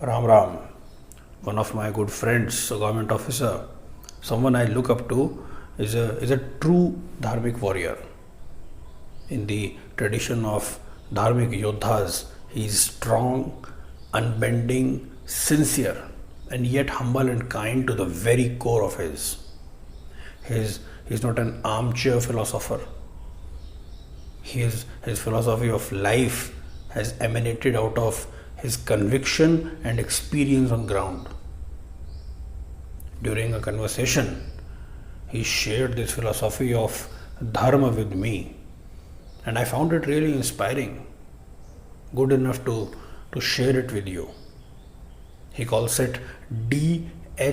Ram Ram, one of my good friends, a government officer, someone I look up to, is a true dharmic warrior. In the tradition of dharmic yodhas, he is strong, unbending, sincere, and yet humble and kind to the very core of He's not an armchair philosopher. His philosophy of life has emanated out of his conviction and experience on ground. During a conversation, he shared this philosophy of dharma with me, and I found it really inspiring, good enough to share it with you. He calls it D.H.A.R.M.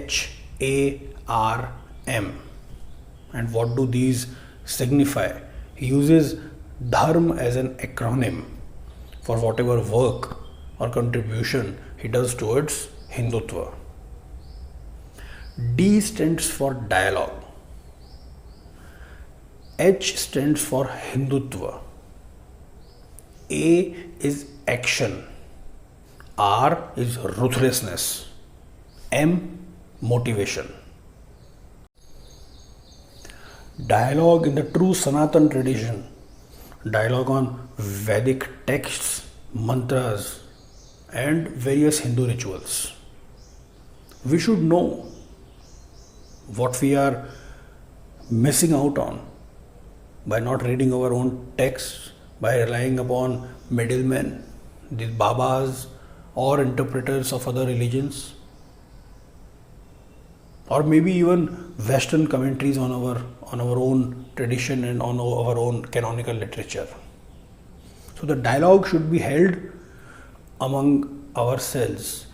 And what do these signify? He uses dharma as an acronym for whatever work or contribution he does towards Hindutva. D stands for dialogue. H stands for Hindutva. A is action. R is ruthlessness. M, motivation. Dialogue in the true Sanatan tradition, dialogue on Vedic texts, mantras, and various Hindu rituals. We should know what we are missing out on by not reading our own texts, by relying upon middlemen, the Babas, or interpreters of other religions, or maybe even Western commentaries on our own tradition and on our own canonical literature. So the dialogue should be held among ourselves.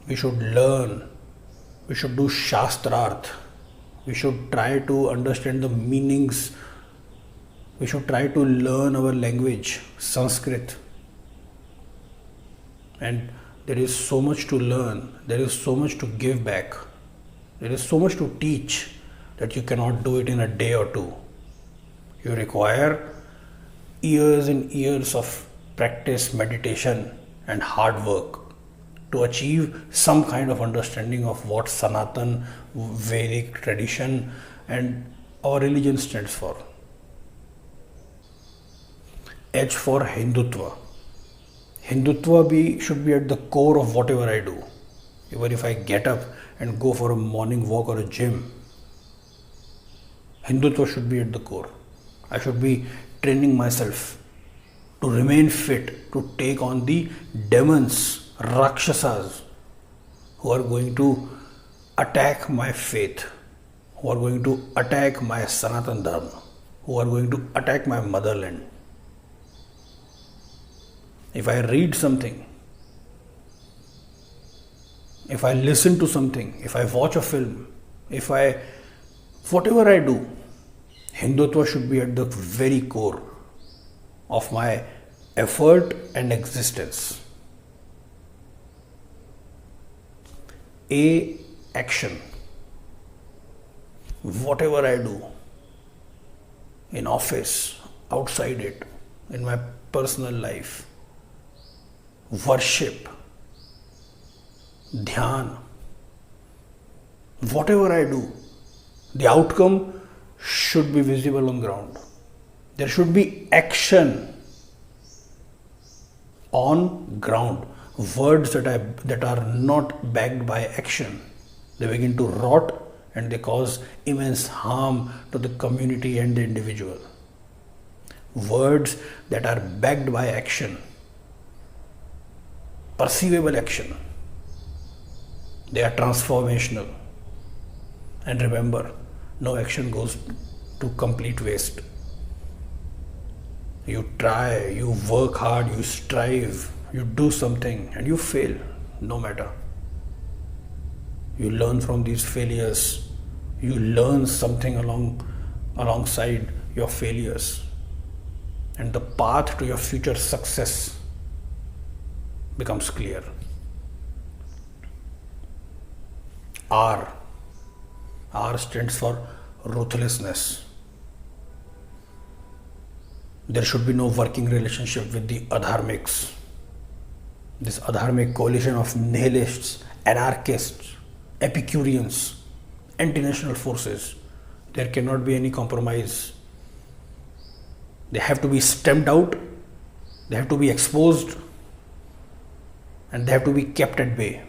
We should learn. We should do Shastrarth. We should try to understand the meanings. We should try to learn our language, Sanskrit. And there is so much to learn. There is so much to give back. There is so much to teach that you cannot do it in a day or two. You require years and years of practice, meditation, and hard work to achieve some kind of understanding of what Sanatan, Vedic tradition, and our religion stands for. H for Hindutva. Hindutva should be at the core of whatever I do. Even if I get up and go for a morning walk or a gym, Hindutva should be at the core. I should be training myself to remain fit, to take on the demons, Rakshasas, who are going to attack my faith, who are going to attack my Sanatan Dharma, who are going to attack my motherland. If I read something, if I listen to something, if I watch a film, whatever I do, Hindutva should be at the very core of my effort and existence. A, action. Whatever I do, in office, outside it, in my personal life, worship, D.H.A.R.M, whatever I do, the outcome should be visible on ground. There should be action on ground. Words that are not backed by action, they begin to rot and they cause immense harm to the community and the individual. Words that are backed by action, perceivable action, they are transformational. And remember, no action goes to complete waste. You try, you work hard, you strive, you do something and you fail, no matter. You learn from these failures. You learn something alongside your failures. And the path to your future success becomes clear. R stands for ruthlessness. There should be no working relationship with the adharmics. This adharmic coalition of nihilists, anarchists, Epicureans, anti-national forces. There cannot be any compromise. They have to be stamped out, they have to be exposed, and they have to be kept at bay.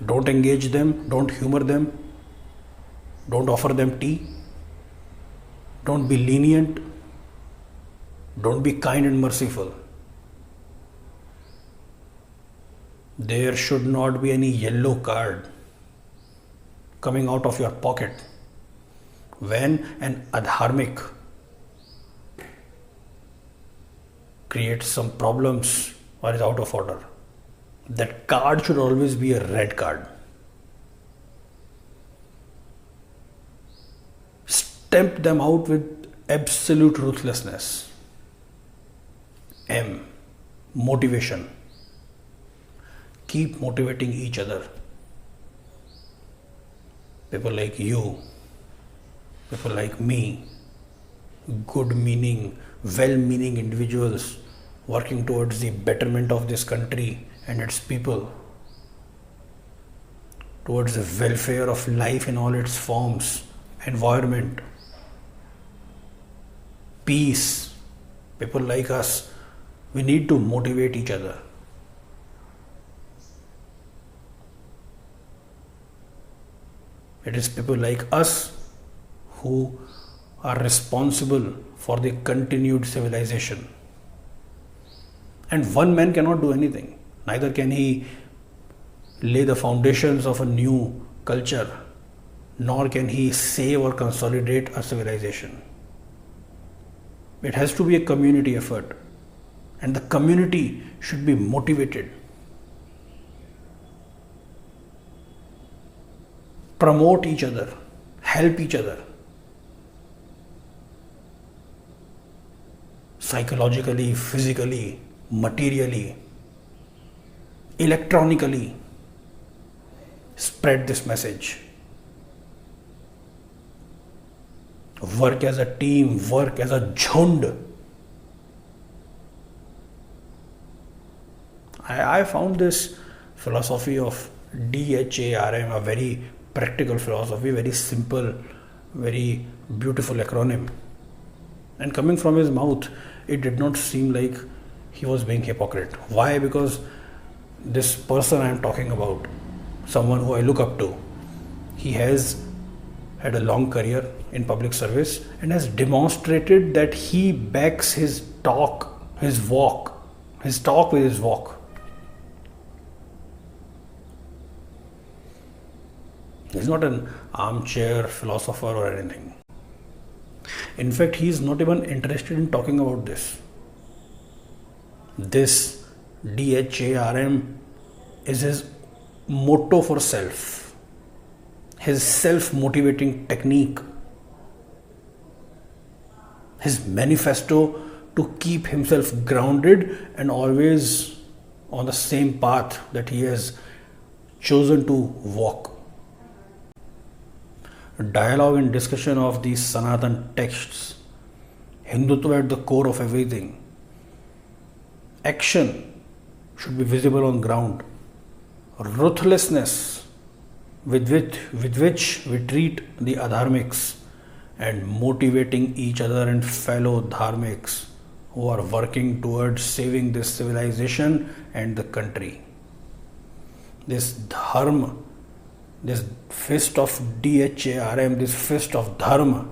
Don't engage them, don't humor them, don't offer them tea, don't be lenient, don't be kind and merciful. There should not be any yellow card coming out of your pocket when an adharmic creates some problems or is out of order. That card should always be a red card. Stamp them out with absolute ruthlessness. M. Motivation. Keep motivating each other. People like you, people like me, good meaning, well meaning individuals working towards the betterment of this country and its people, towards the welfare of life in all its forms, environment, peace. People like us, we need to motivate each other. It is people like us who are responsible for the continued civilization. And one man cannot do anything. Neither can he lay the foundations of a new culture, nor can he save or consolidate a civilization. It has to be a community effort, and the community should be motivated. Promote each other, help each other. Psychologically, physically, materially, electronically, spread this message. Work as a team, work as a jhund. I found this philosophy of D.H.A.R.M a very practical philosophy, very simple, very beautiful acronym. And coming from his mouth, it did not seem like he was being hypocrite. Why? Because this person I am talking about, someone who I look up to, he has had a long career in public service and has demonstrated that he backs his talk with his walk. He's not an armchair philosopher or anything. In fact, he is not even interested in talking about this. This D.H.A.R.M is his motto for self, his self-motivating technique, his manifesto to keep himself grounded and always on the same path that he has chosen to walk. Dialogue and discussion of these Sanatan texts, Hindutva at the core of everything. Action should be visible on ground. Ruthlessness with which we treat the adharmics, and motivating each other and fellow dharmics who are working towards saving this civilization and the country. This dharma, this fist of D.H.A.R.M, this fist of dharma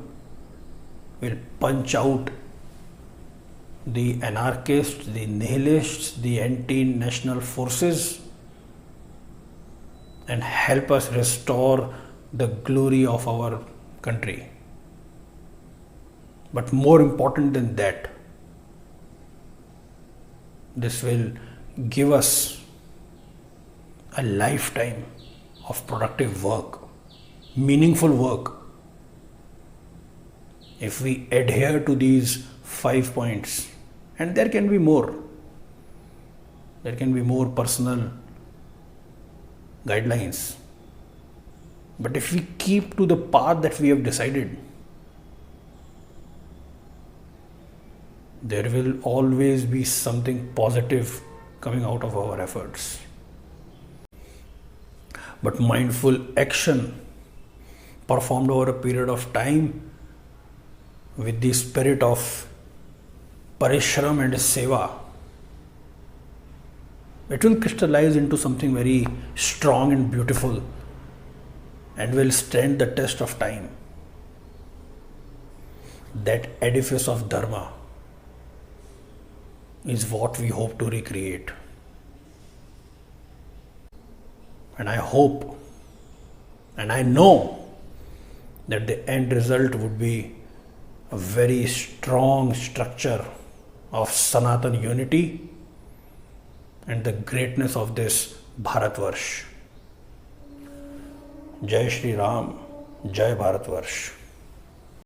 will punch out the anarchists, the nihilists, the anti-national forces and help us restore the glory of our country. But more important than that, this will give us a lifetime of productive work, meaningful work. If we adhere to these 5 points, and there can be more personal guidelines, but if we keep to the path that we have decided, there will always be something positive coming out of our efforts. But mindful action performed over a period of time with the spirit of parishram and seva, it will crystallize into something very strong and beautiful and will stand the test of time. That edifice of Dharma is what we hope to recreate. And I hope and I know that the end result would be a very strong structure of Sanatan unity and the greatness of this Bharatvarsh. Jai Shri Ram, Jai Bharatvarsh.